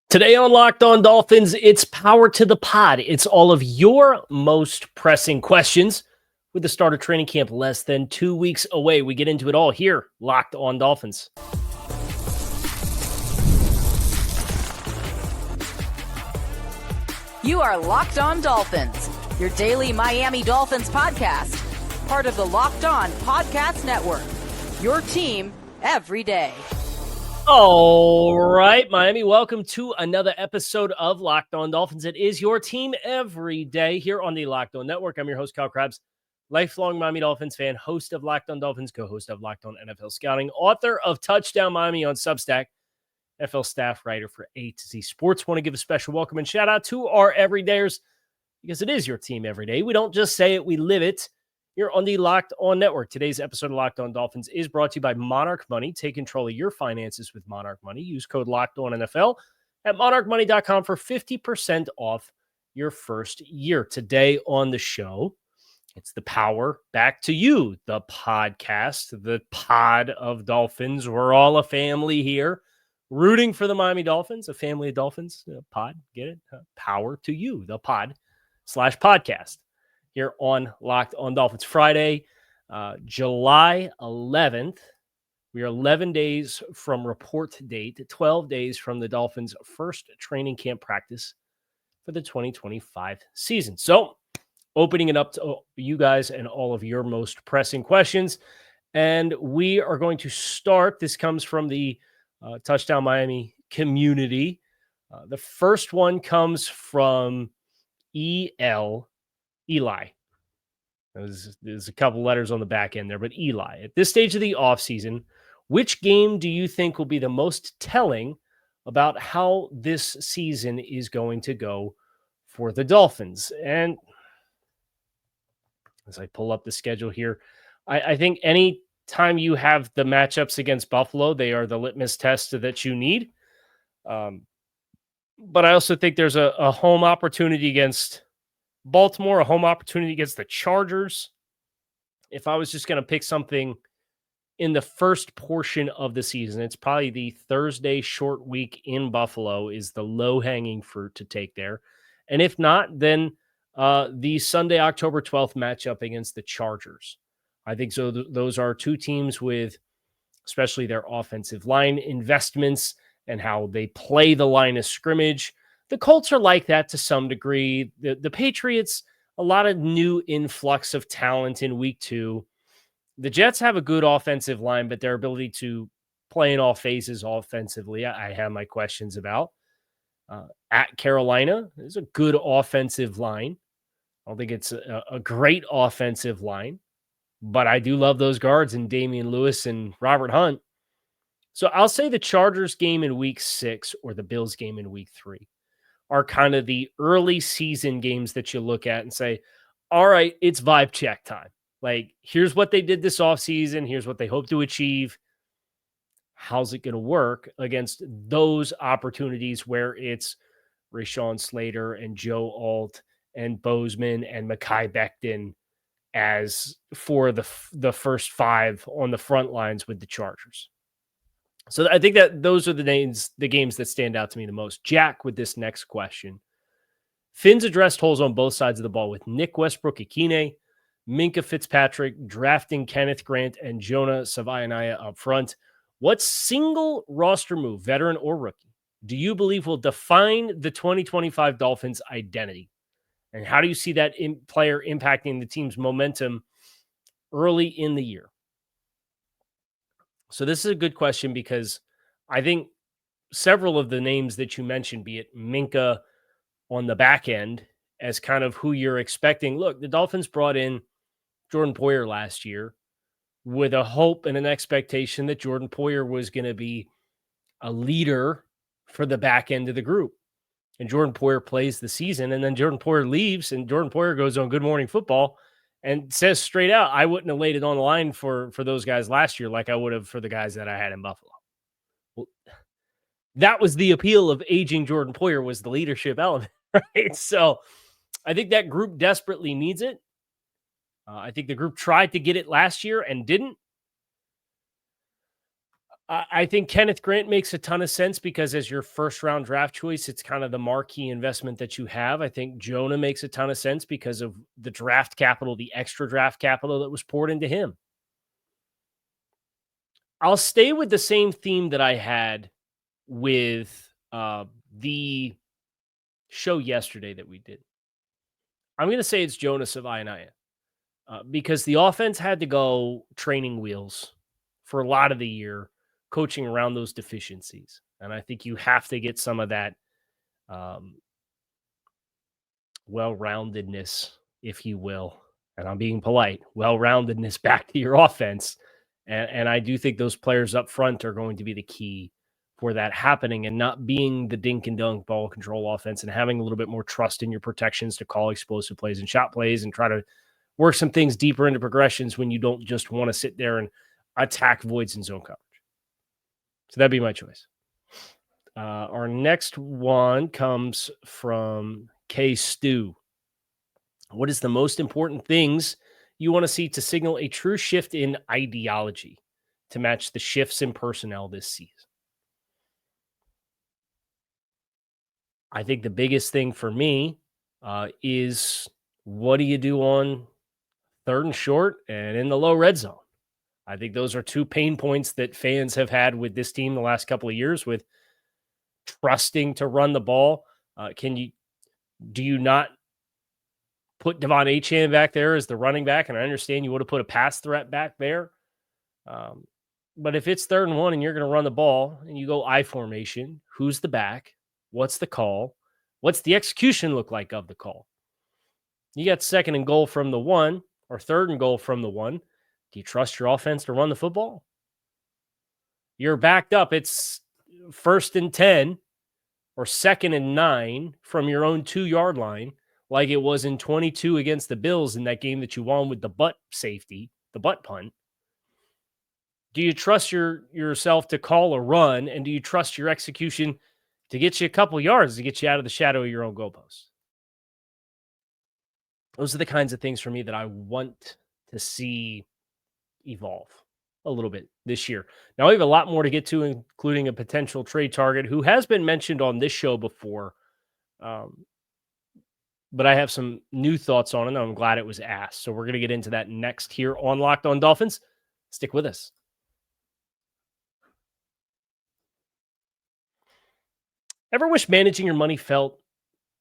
Today on Locked On Dolphins, it's power to the pod. It's all of your most pressing questions. With the start of training camp less than 2 weeks away, we get into it all here, Locked On Dolphins. You are Locked On Dolphins, your daily Miami Dolphins podcast, part of the Locked On Podcast Network, your team every day. All right, Miami, welcome to another episode of Locked On Dolphins. It is your team every day here on the Locked On Network. I'm your host, Kyle Krabs, lifelong Miami Dolphins fan, host of Locked On Dolphins, co-host of Locked On NFL Scouting, author of Touchdown Miami on Substack, NFL staff writer for A to Z Sports. Want to give a special welcome and shout out to our everydayers because it is your team every day. We don't just say it, we live it. Here on the Locked On Network. Today's episode of Locked On Dolphins is brought to you by Monarch Money. Take control of your finances with Monarch Money. Use code Locked On NFL at monarchmoney.com for 50% off your first year. Today on the show, it's the power back to you, the podcast, the pod of Dolphins. We're all a family here, rooting for the Miami Dolphins, a family of Dolphins. Pod, get it? Power to you, the pod/podcast. Here on Locked On Dolphins. Friday, July 11th. We are 11 days from report date, 12 days from the Dolphins' first training camp practice for the 2025 season. So, opening it up to you guys and all of your most pressing questions. And we are going to start. This comes from the Touchdown Miami community. The first one comes from Eli. There's a couple letters on the back end there, but Eli. At this stage of the offseason, which game do you think will be the most telling about how this season is going to go for the Dolphins? And as I pull up the schedule here, I think any time you have the matchups against Buffalo, they are the litmus test that you need. But I also think there's a home opportunity against Baltimore, a home opportunity against the Chargers. If I was just going to pick something in the first portion of the season, it's probably the Thursday short week in Buffalo is the low-hanging fruit to take there. And if not, then the Sunday, October 12th matchup against the Chargers. I think so. Those are two teams with especially their offensive line investments and how they play the line of scrimmage. The Colts are like that to some degree. The Patriots, a lot of new influx of talent in week 2. The Jets have a good offensive line, but their ability to play in all phases offensively, I have my questions about. At Carolina, there's a good offensive line. I don't think it's a great offensive line, but I do love those guards in Damian Lewis and Robert Hunt. So I'll say the Chargers game in week 6 or the Bills game in week 3 are kind of the early season games that you look at and say, all right, it's vibe check time. Like, here's what they did this offseason. Here's what they hope to achieve. How's it going to work against those opportunities where it's Rashawn Slater and Joe Alt and Bozeman and Mekhi Becton as for the first 5 on the front lines with the Chargers. So I think that those are the games that stand out to me the most. Jack with this next question. Finn's addressed holes on both sides of the ball with Nick Westbrook-Ikhine, Minkah Fitzpatrick, drafting Kenneth Grant, and Jonah Savaiinaea up front. What single roster move, veteran or rookie, do you believe will define the 2025 Dolphins' identity? And how do you see that player impacting the team's momentum early in the year? So this is a good question because I think several of the names that you mentioned, be it Minkah on the back end as kind of who you're expecting. Look, the Dolphins brought in Jordan Poyer last year with a hope and an expectation that Jordan Poyer was going to be a leader for the back end of the group. And Jordan Poyer plays the season, and then Jordan Poyer leaves, and Jordan Poyer goes on Good Morning Football and says straight out, I wouldn't have laid it on the line for those guys last year like I would have for the guys that I had in Buffalo. Well, that was the appeal of aging Jordan Poyer, was the leadership element, right? So I think that group desperately needs it. I think the group tried to get it last year and didn't. I think Kenneth Grant makes a ton of sense because as your first round draft choice, it's kind of the marquee investment that you have. I think Jonah makes a ton of sense because of the draft capital, the extra draft capital that was poured into him. I'll stay with the same theme that I had with the show yesterday that we did. I'm going to say it's Jonah Savaiinaea because the offense had to go training wheels for a lot of the year, coaching around those deficiencies. And I think you have to get some of that well-roundedness, if you will. And I'm being polite, well-roundedness back to your offense. And I do think those players up front are going to be the key for that happening and not being the dink and dunk ball control offense and having a little bit more trust in your protections to call explosive plays and shot plays and try to work some things deeper into progressions when you don't just want to sit there and attack voids in zone coverage. So that'd be my choice. Our next one comes from K. Stu. What is the most important things you want to see to signal a true shift in ideology to match the shifts in personnel this season? I think the biggest thing for me is what do you do on third and short and in the low red zone? I think those are two pain points that fans have had with this team the last couple of years with trusting to run the ball. Do you not put Devon Achane back there as the running back? And I understand you would have put a pass threat back there. But if it's 3rd and 1 and you're going to run the ball and you go I formation, who's the back? What's the call? What's the execution look like of the call? You got 2nd and goal from the 1 or 3rd and goal from the 1. Do you trust your offense to run the football? You're backed up. It's 1st and 10 or 2nd and 9 from your own 2-yard line, like it was in 22 against the Bills in that game that you won with the butt safety, the butt punt. Do you trust yourself to call a run, and do you trust your execution to get you a couple yards to get you out of the shadow of your own goalpost? Those are the kinds of things for me that I want to see evolve a little bit this year. Now, we have a lot more to get to, including a potential trade target who has been mentioned on this show before. But I have some new thoughts on it, and I'm glad it was asked. So we're going to get into that next here on Locked On Dolphins. Stick with us. Ever wish managing your money felt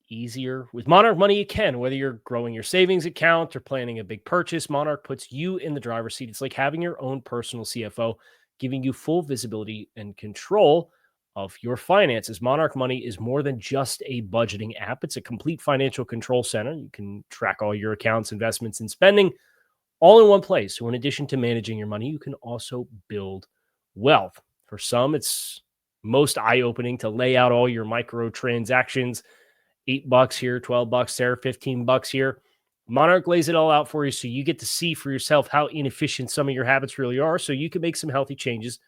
easier? With Monarch Money, you can. Whether you're growing your savings account or planning a big purchase, Monarch puts you in the driver's seat. It's like having your own personal CFO, giving you full visibility and control of your finances. Monarch Money is more than just a budgeting app. It's a complete financial control center. You can track all your accounts, investments, and spending all in one place. So in addition to managing your money, you can also build wealth. For some, it's most eye-opening to lay out all your micro transactions, $8 here, $12 there, $15 here. Monarch lays it all out for you so you get to see for yourself how inefficient some of your habits really are so you can make some healthy changes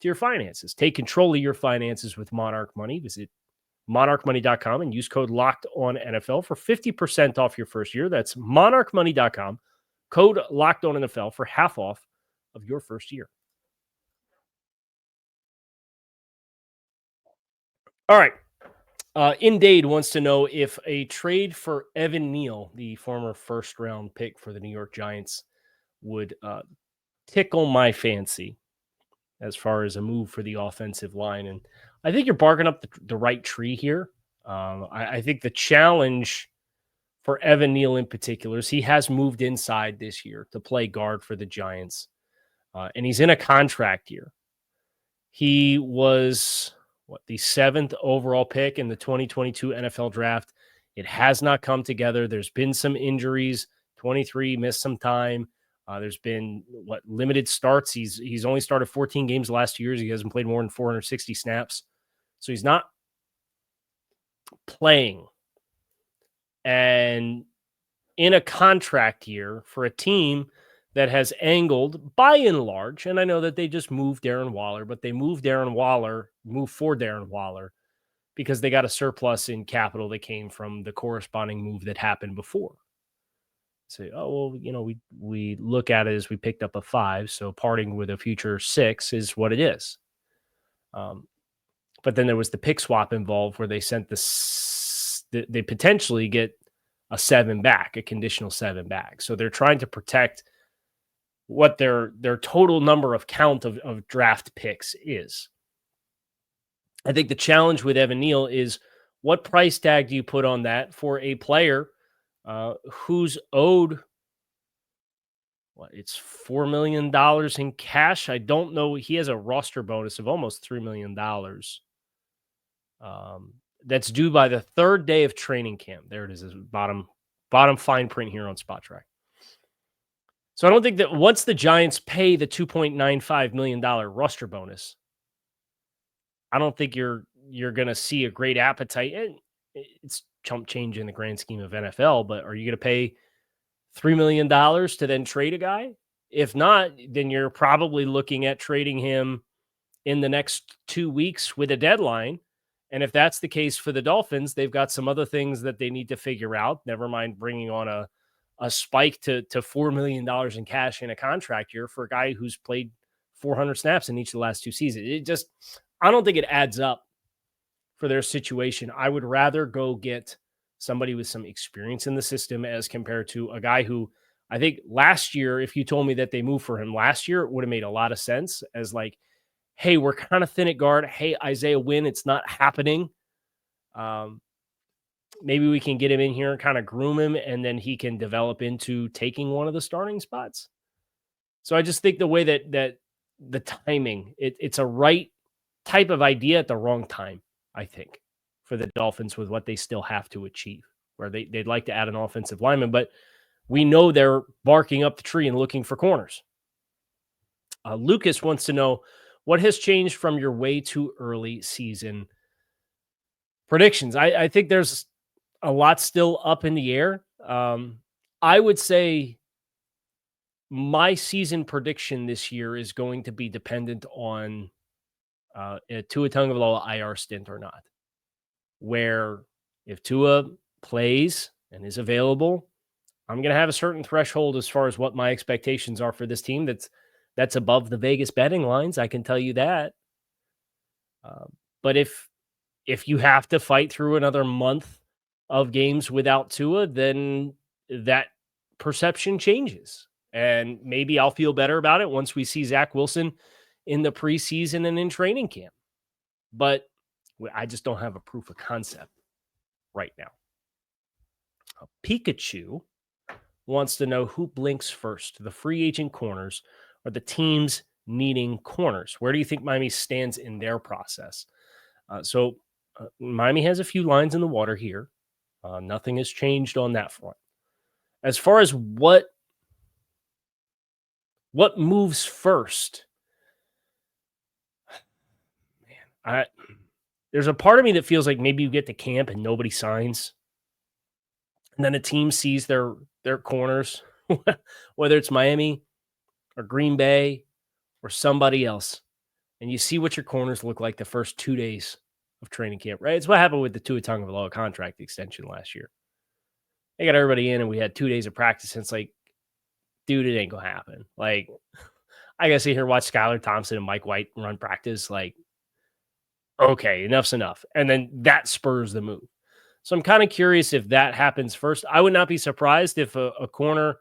to your finances. Take control of your finances with Monarch Money. Visit monarchmoney.com and use code LOCKEDONNFL for 50% off your first year. That's monarchmoney.com, code LOCKEDONNFL for half off of your first year. All right. Indade wants to know if a trade for Evan Neal, the former first-round pick for the New York Giants, would tickle my fancy as far as a move for the offensive line. And I think you're barking up the right tree here. I think the challenge for Evan Neal in particular is he has moved inside this year to play guard for the Giants, and he's in a contract year. He was the 7th overall pick in the 2022 NFL draft. It has not come together. There's been some injuries. 23 missed some time. There's been limited starts. He's only started 14 games the last 2 years. He hasn't played more than 460 snaps. So he's not playing. And in a contract year for a team that has angled by and large, and I know that they just moved Darren Waller, but they moved for Darren Waller because they got a surplus in capital that came from the corresponding move that happened before. Say, we look at it as we picked up a 5, so parting with a future 6 is what it is. But then there was the pick swap involved where they sent they potentially get a 7 back, a conditional 7 back. So they're trying to protect what their total number of count of draft picks is. I think the challenge with Evan Neal is what price tag do you put on that for a player who's owed, it's $4 million in cash. I don't know. He has a roster bonus of almost $3 million. That's due by the 3rd day of training camp. There it is, bottom fine print here on Spot Track. So I don't think that once the Giants pay the $2.95 million roster bonus, I don't think you're going to see a great appetite. And it's chump change in the grand scheme of NFL, but are you going to pay $3 million to then trade a guy? If not, then you're probably looking at trading him in the next 2 weeks with a deadline. And if that's the case for the Dolphins, they've got some other things that they need to figure out. Never mind bringing on a spike to $4 million in cash in a contract year for a guy who's played 400 snaps in each of the last 2 seasons. I don't think it adds up for their situation. I would rather go get somebody with some experience in the system as compared to a guy who I think last year, if you told me that they moved for him last year, it would have made a lot of sense as like, hey, we're kind of thin at guard. Hey, Isaiah Wynn, it's not happening. Maybe we can get him in here and kind of groom him, and then he can develop into taking one of the starting spots. So I just think the way that the timing, it's a right type of idea at the wrong time, I think, for the Dolphins with what they still have to achieve, where they'd like to add an offensive lineman, but we know they're barking up the tree and looking for corners. Lucas wants to know, what has changed from your way too early season predictions? I think there's a lot still up in the air. I would say my season prediction this year is going to be dependent on a Tua Tagovailoa IR stint or not. Where if Tua plays and is available, I'm going to have a certain threshold as far as what my expectations are for this team that's above the Vegas betting lines. I can tell you that. But if you have to fight through another month of games without Tua, then that perception changes. And maybe I'll feel better about it once we see Zach Wilson in the preseason and in training camp. But I just don't have a proof of concept right now. Pikachu wants to know who blinks first, the free agent corners or the teams needing corners. Where do you think Miami stands in their process? So Miami has a few lines in the water here. Nothing has changed on that front. As far as what moves first, man, there's a part of me that feels like maybe you get to camp and nobody signs, and then a team sees their corners, whether it's Miami or Green Bay or somebody else, and you see what your corners look like the first 2 days of training camp, right? It's what happened with the Tua Tagovailoa contract extension last year. They got everybody in, and we had 2 days of practice, and it's like, dude, it ain't going to happen. Like, I got to sit here and watch Skylar Thompson and Mike White run practice. Like, okay, enough's enough. And then that spurs the move. So I'm kind of curious if that happens first. I would not be surprised if a corner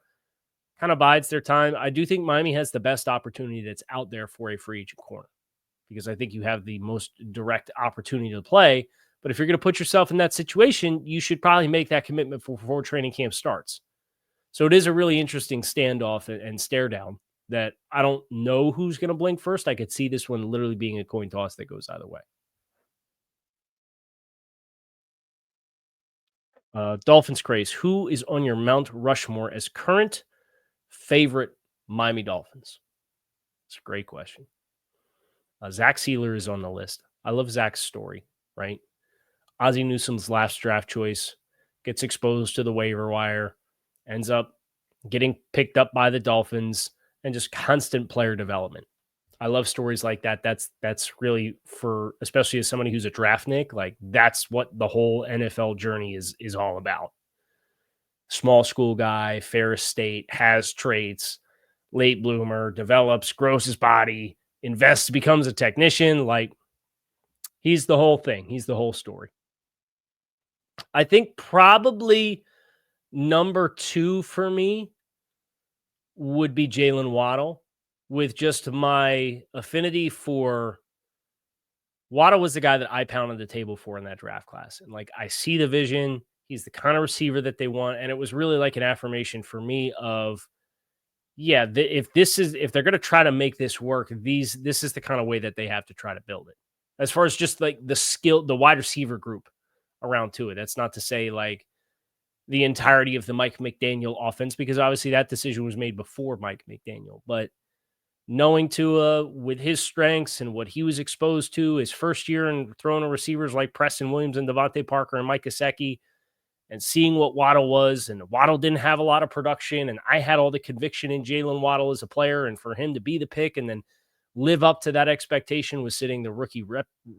kind of bides their time. I do think Miami has the best opportunity that's out there for a free agent corner, because I think you have the most direct opportunity to play. But if you're going to put yourself in that situation, you should probably make that commitment before training camp starts. So it is a really interesting standoff and stare down that I don't know who's going to blink first. I could see this one literally being a coin toss that goes either way. Dolphins craze. Who is on your Mount Rushmore as current favorite Miami Dolphins? It's a great question. Zach Sealer is on the list. I love Zach's story, right? Ozzie Newsome's last draft choice gets exposed to the waiver wire, ends up getting picked up by the Dolphins, and just constant player development. I love stories like that. That's really, for especially as somebody who's a draftnik, like that's what the whole NFL journey is all about. Small school guy, Ferris State, has traits, late bloomer, develops, grows his body, invests, becomes a technician. Like, He's the whole thing. He's the whole story. I think probably number 2 for me would be Jalen Waddle, with just my affinity for Waddle was the guy that I pounded the table for in that draft class. And I see the vision. He's the kind of receiver that they want. And it was really like an affirmation for me of, yeah, if they're going to try to make this work, this is the kind of way that they have to try to build it. As far as just the wide receiver group around to it. That's not to say the entirety of the Mike McDaniel offense, because obviously that decision was made before Mike McDaniel. But knowing Tua with his strengths and what he was exposed to his first year and throwing to receivers like Preston Williams and Devontae Parker and Mike Gesicki, and seeing what Waddle was, and Waddle didn't have a lot of production, and I had all the conviction in Jalen Waddle as a player, and for him to be the pick and then live up to that expectation was setting the rookie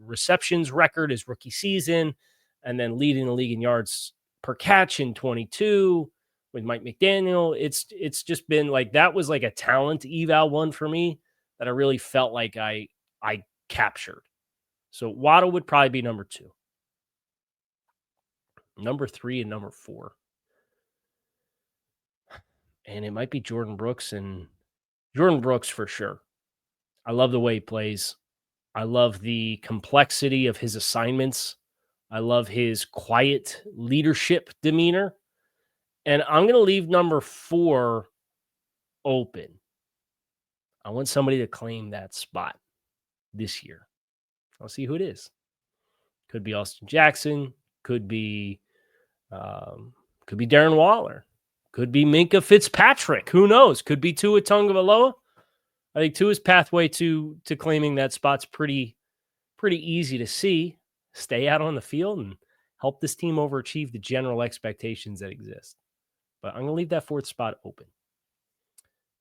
receptions record his rookie season, and then leading the league in yards per catch in 22 with Mike McDaniel. It's just been that was a talent eval one for me that I really felt like I captured. So Waddle would probably be number 2. Number 3 and number 4. And it might be Jordan Brooks for sure. I love the way he plays. I love the complexity of his assignments. I love his quiet leadership demeanor. And I'm going to leave number 4 open. I want somebody to claim that spot this year. I'll see who it is. Could be Austin Jackson. Could be Darren Waller. Could be Minka Fitzpatrick. Who knows? Could be Tua Tagovailoa. I think Tua's pathway to claiming that spot's pretty easy to see. Stay out on the field and help this team overachieve the general expectations that exist. But I'm going to leave that 4th spot open.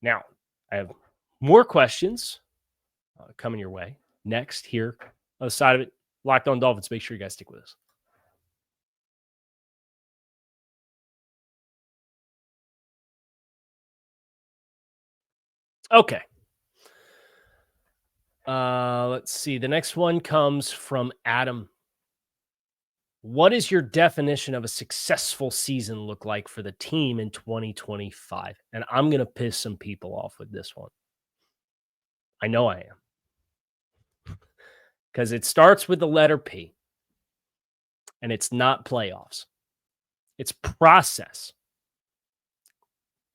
Now, I have more questions coming your way next here on the side of it. Locked On Dolphins. Make sure you guys stick with us. Okay. Let's see. The next one comes from Adam. What is your definition of a successful season look like for the team in 2025? And I'm going to piss some people off with this one. I know I am. Because it starts with the letter P. And it's not playoffs. It's process.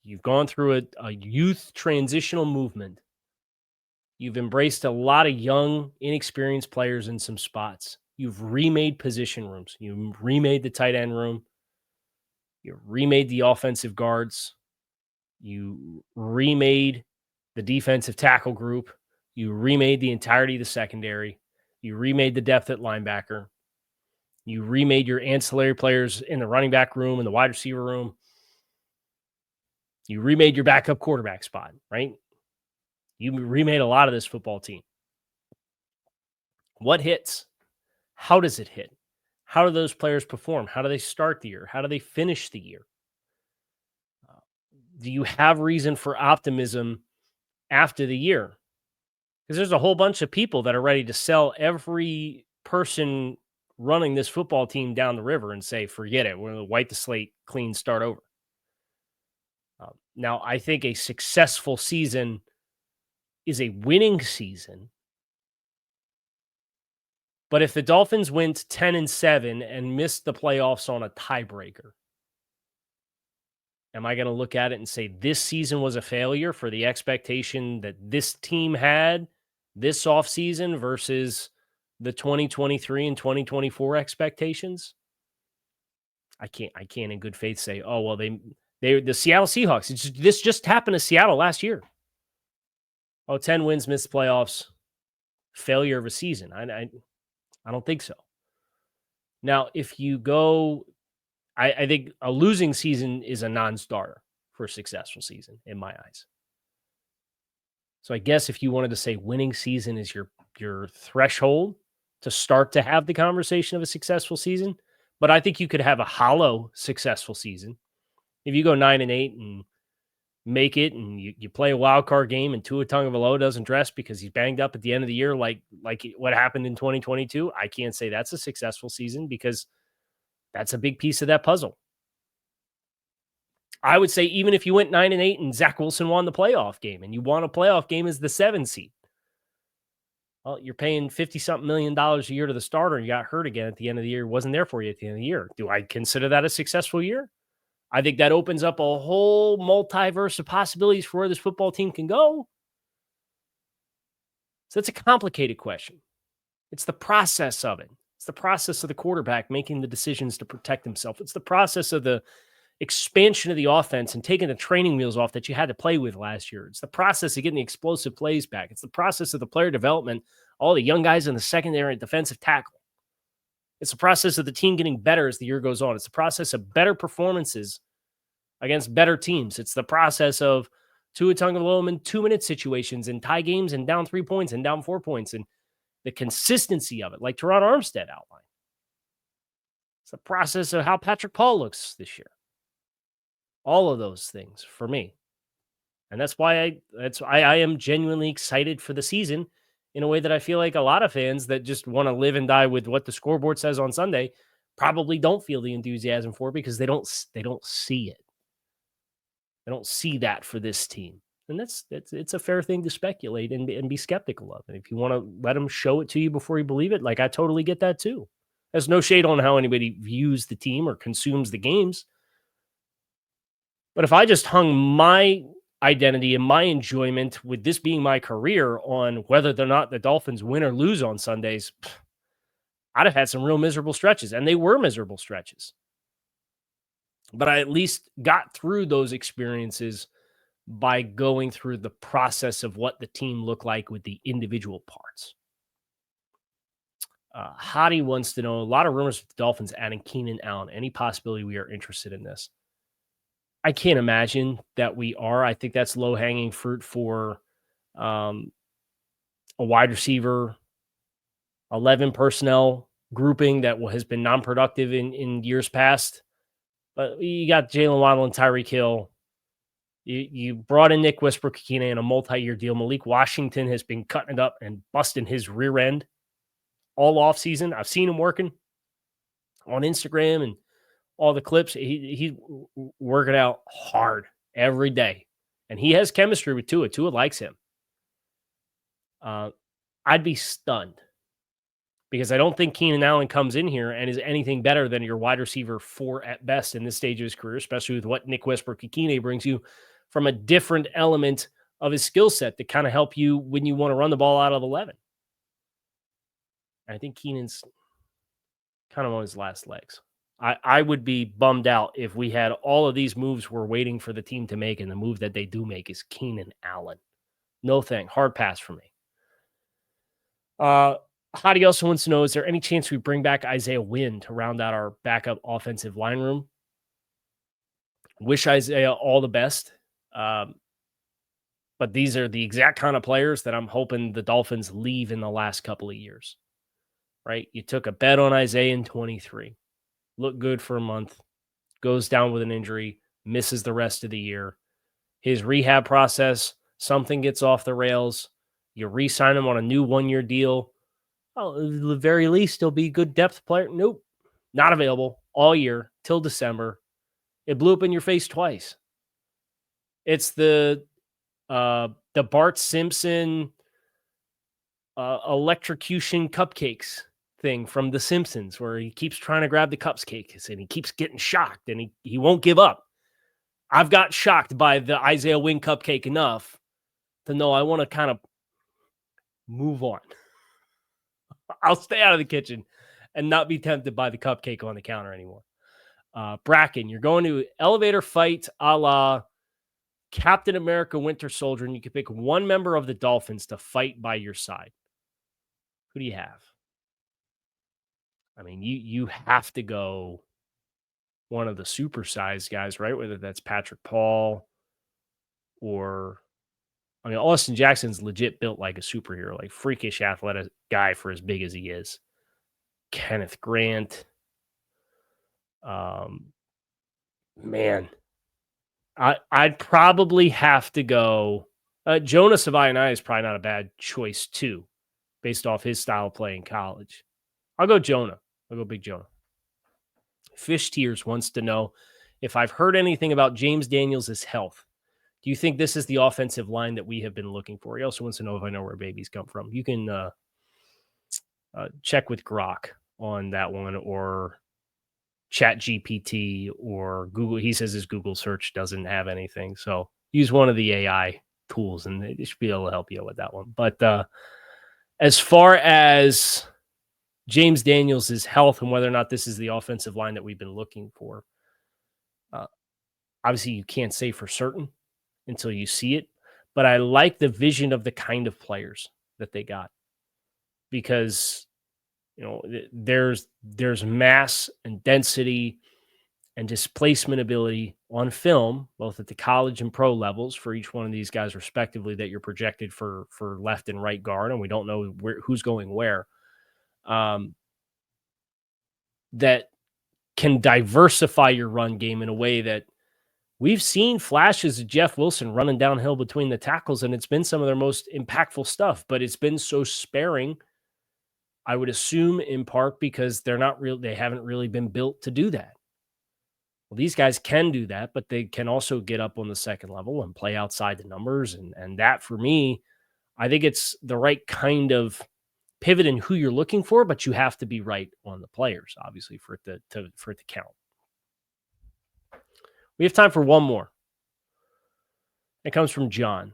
You've gone through a youth transitional movement. You've embraced a lot of young, inexperienced players in some spots. You've remade position rooms. You remade the tight end room. You remade the offensive guards. You remade the defensive tackle group. You remade the entirety of the secondary. You remade the depth at linebacker. You remade your ancillary players in the running back room and the wide receiver room. You remade your backup quarterback spot, right? You remade a lot of this football team. What hits? How does it hit? How do those players perform? How do they start the year? How do they finish the year? Do you have reason for optimism after the year? Because there's a whole bunch of people that are ready to sell every person running this football team down the river and say, forget it. We're going to wipe the slate clean, start over. Now, I think a successful season is a winning season. But if the Dolphins went 10-7 and missed the playoffs on a tiebreaker, am I going to look at it and say this season was a failure for the expectation that this team had this offseason versus the 2023 and 2024 expectations? I can't in good faith say, oh, well, the Seattle Seahawks, this just happened to Seattle last year. Oh, 10 wins, missed playoffs, failure of a season. I don't think so. Now, if you go, I think a losing season is a non-starter for a successful season in my eyes. So I guess if you wanted to say winning season is your threshold to start to have the conversation of a successful season, but I think you could have a hollow successful season. If you go 9-8 and make it and you play a wild card game and Tua Tagovailoa doesn't dress because he's banged up at the end of the year like what happened in 2022, I can't say that's a successful season because that's a big piece of that puzzle. I would say even if you went 9-8 and Zach Wilson won the playoff game and you won a playoff game as the 7 seed, well, you're paying $50-something million a year to the starter and you got hurt again at the end of the year, wasn't there for you at the end of the year. Do I consider that a successful year? I think that opens up a whole multiverse of possibilities for where this football team can go. So it's a complicated question. It's the process of it. It's the process of the quarterback making the decisions to protect himself. It's the process of the expansion of the offense and taking the training wheels off that you had to play with last year. It's the process of getting the explosive plays back. It's the process of the player development, all the young guys in the secondary and defensive tackle. It's the process of the team getting better as the year goes on. It's the process of better performances against better teams. It's the process of Tua Tagovailoa in 2-minute situations and tie games and down 3 points and down 4 points and the consistency of it, like Teron Armstead outlined. It's the process of how Patrick Paul looks this year. All of those things for me. And that's why I am genuinely excited for the season in a way that I feel like a lot of fans that just want to live and die with what the scoreboard says on Sunday probably don't feel the enthusiasm for because they don't see it. They don't see that for this team. And it's a fair thing to speculate and be skeptical of. And if you want to let them show it to you before you believe it, like I totally get that too. There's no shade on how anybody views the team or consumes the games. But if I just hung my identity and my enjoyment with this being my career on whether or not the Dolphins win or lose on Sundays, I'd have had some real miserable stretches. And they were miserable stretches. But I at least got through those experiences by going through the process of what the team looked like with the individual parts. Hottie wants to know, a lot of rumors with the Dolphins adding Keenan Allen. Any possibility we are interested in this? I can't imagine that we are. I think that's low-hanging fruit for a wide receiver, 11 personnel grouping that has been non-productive in years past. But you got Jalen Waddle and Tyreek Hill. You brought in Nick Westbrook-Ikhine in a multi-year deal. Malik Washington has been cutting it up and busting his rear end all offseason. I've seen him working on Instagram and all the clips. He's working out hard every day. And he has chemistry with Tua. Tua likes him. I'd be stunned because I don't think Keenan Allen comes in here and is anything better than your wide receiver 4 at best in this stage of his career, especially with what Nick Westbrook-Ikhine brings you from a different element of his skill set to kind of help you when you want to run the ball out of 11. I think Keenan's kind of on his last legs. I would be bummed out if we had all of these moves we're waiting for the team to make, and the move that they do make is Keenan Allen. No thing. Hard pass for me. Hottie also wants to know, is there any chance we bring back Isaiah Wynn to round out our backup offensive line room? Wish Isaiah all the best. But these are the exact kind of players that I'm hoping the Dolphins leave in the last couple of years. Right? You took a bet on Isaiah in 23. Looked good for a month, goes down with an injury, misses the rest of the year. His rehab process, something gets off the rails. You re-sign him on a new 1-year deal. Well, at the very least, he'll be a good depth player. Nope, not available all year till December. It blew up in your face twice. It's the Bart Simpson electrocution cupcakes thing from The Simpsons, where he keeps trying to grab the cupcakes and he keeps getting shocked and he won't give up. I've got shocked by the Isaiah Wynn cupcake enough to know I want to kind of move on. I'll stay out of the kitchen and not be tempted by the cupcake on the counter anymore. Bracken, you're going to elevator fight a la Captain America Winter Soldier, and you can pick one member of the Dolphins to fight by your side. Who do you have? I mean, you have to go one of the supersized guys, right? Whether that's Patrick Paul or, I mean, Austin Jackson's legit built like a superhero, like freakish athletic guy for as big as he is. Kenneth Grant. Man, I'd probably have to go. Jonah Savaiinaea is probably not a bad choice too, based off his style of play in college. I'll go Jonah. I'll go Big Jonah. Fish Tears wants to know if I've heard anything about James Daniels' health. Do you think this is the offensive line that we have been looking for? He also wants to know if I know where babies come from. You can check with Grok on that one, or Chat GPT, or Google. He says his Google search doesn't have anything. So use one of the AI tools and they should be able to help you with that one. But as far as James Daniels' health and whether or not this is the offensive line that we've been looking for, obviously you can't say for certain until you see it. But I like the vision of the kind of players that they got, because there's mass and density and displacement ability on film, both at the college and pro levels for each one of these guys respectively, that you're projected for left and right guard, and we don't know who's going where. That can diversify your run game in a way that we've seen flashes of Jeff Wilson running downhill between the tackles, and it's been some of their most impactful stuff, but it's been so sparing, I would assume in part because they haven't really been built to do that. Well, these guys can do that, but they can also get up on the second level and play outside the numbers. And that, for me, I think it's the right kind of pivot in who you're looking for, but you have to be right on the players, obviously, for it to count. We have time for one more. It comes from John.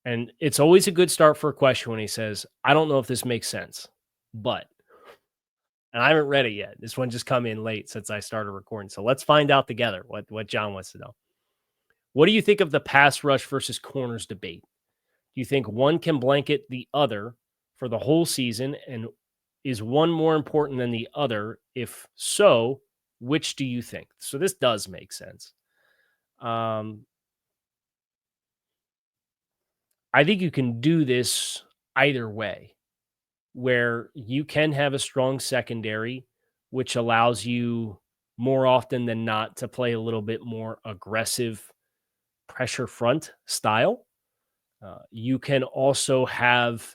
And it's always a good start for a question when he says, I don't know if this makes sense, but, and I haven't read it yet. This one just come in late since I started recording. So let's find out together what John wants to know. What do you think of the pass rush versus corners debate? Do you think one can blanket the other for the whole season? And is one more important than the other? If so, which do you think? So this does make sense. I think you can do this either way, where you can have a strong secondary, which allows you more often than not to play a little bit more aggressive pressure front style. You can also have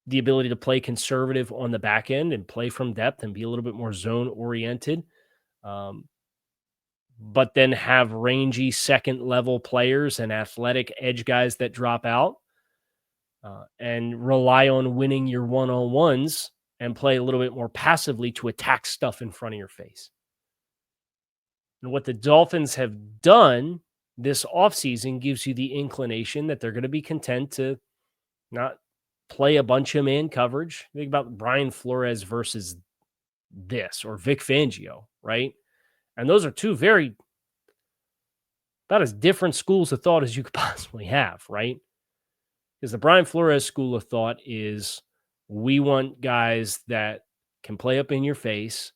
the ability to play conservative on the back end and play from depth and be a little bit more zone oriented. But then have rangy second level players and athletic edge guys that drop out, and rely on winning your one-on-ones and play a little bit more passively to attack stuff in front of your face. And what the Dolphins have done this offseason gives you the inclination that they're going to be content to not play a bunch of man coverage. Think about Brian Flores versus this, or Vic Fangio, right? And those are two about as different schools of thought as you could possibly have, right? Because the Brian Flores school of thought is, we want guys that can play up in your face,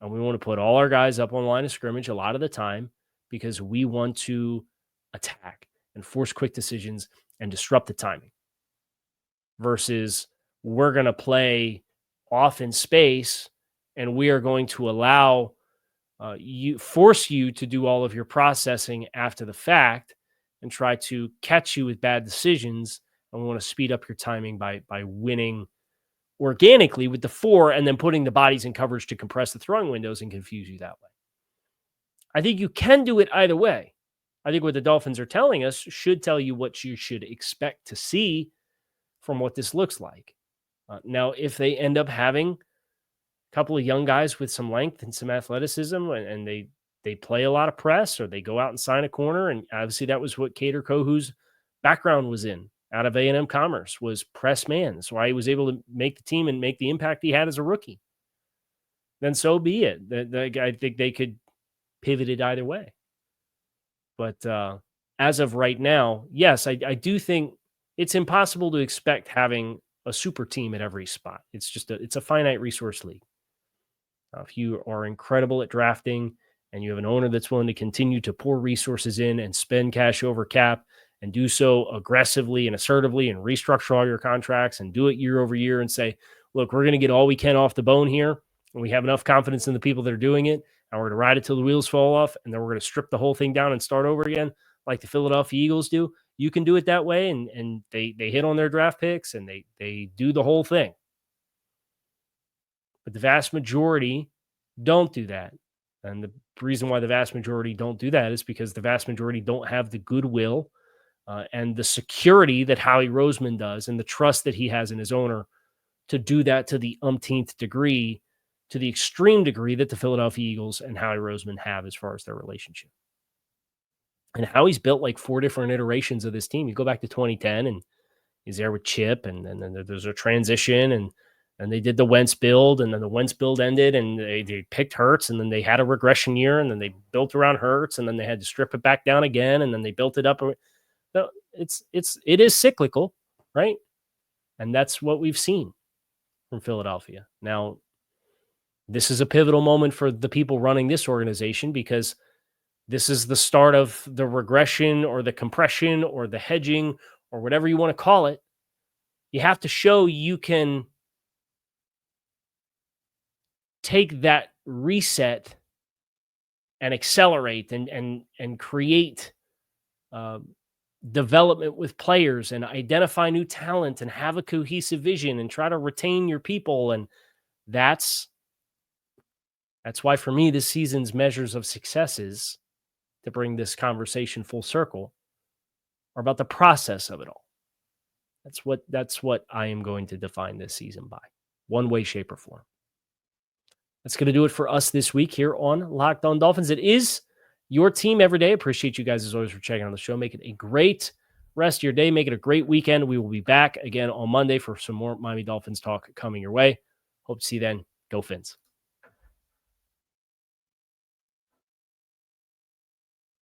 and we want to put all our guys up on line of scrimmage a lot of the time because we want to attack and force quick decisions and disrupt the timing. Versus, we're going to play off in space and we are going to allow force you to do all of your processing after the fact and try to catch you with bad decisions. And we want to speed up your timing by winning organically with the 4 and then putting the bodies in coverage to compress the throwing windows and confuse you that way. I think you can do it either way. I think what the Dolphins are telling us should tell you what you should expect to see from what this looks like. Now, if they end up having couple of young guys with some length and some athleticism, and they play a lot of press, or they go out and sign a corner. And obviously that was what Cater Kohu's background was in, out of A&M Commerce, was press man. That's why he was able to make the team and make the impact he had as a rookie. Then so be it. I think they could pivot it either way. But as of right now, yes, I do think it's impossible to expect having a super team at every spot. It's a finite resource league. If you are incredible at drafting and you have an owner that's willing to continue to pour resources in and spend cash over cap and do so aggressively and assertively and restructure all your contracts and do it year over year and say, look, we're going to get all we can off the bone here, and we have enough confidence in the people that are doing it, and we're going to ride it till the wheels fall off, and then we're going to strip the whole thing down and start over again like the Philadelphia Eagles do. You can do it that way, and they hit on their draft picks, and they do the whole thing. But the vast majority don't do that. And the reason why the vast majority don't do that is because the vast majority don't have the goodwill and the security that Howie Roseman does, and the trust that he has in his owner to do that to the umpteenth degree, to the extreme degree that the Philadelphia Eagles and Howie Roseman have as far as their relationship. And Howie's built like 4 different iterations of this team. You go back to 2010, and he's there with Chip, and then there's a transition, and they did the Wentz build, and then the Wentz build ended, and they picked Hurts, and then they had a regression year, and then they built around Hurts, and then they had to strip it back down again, and then they built it up. It is cyclical, right? And that's what we've seen from Philadelphia. Now, this is a pivotal moment for the people running this organization, because this is the start of the regression or the compression or the hedging or whatever you want to call it. You have to show you can take that reset and accelerate and create development with players and identify new talent and have a cohesive vision and try to retain your people. And that's why, for me, this season's measures of successes, to bring this conversation full circle, are about the process of it all. That's what I am going to define this season by, one way, shape, or form. That's going to do it for us this week here on Locked On Dolphins. It is your team every day. Appreciate you guys as always for checking on the show. Make it a great rest of your day. Make it a great weekend. We will be back again on Monday for some more Miami Dolphins talk coming your way. Hope to see you then. Go Fins.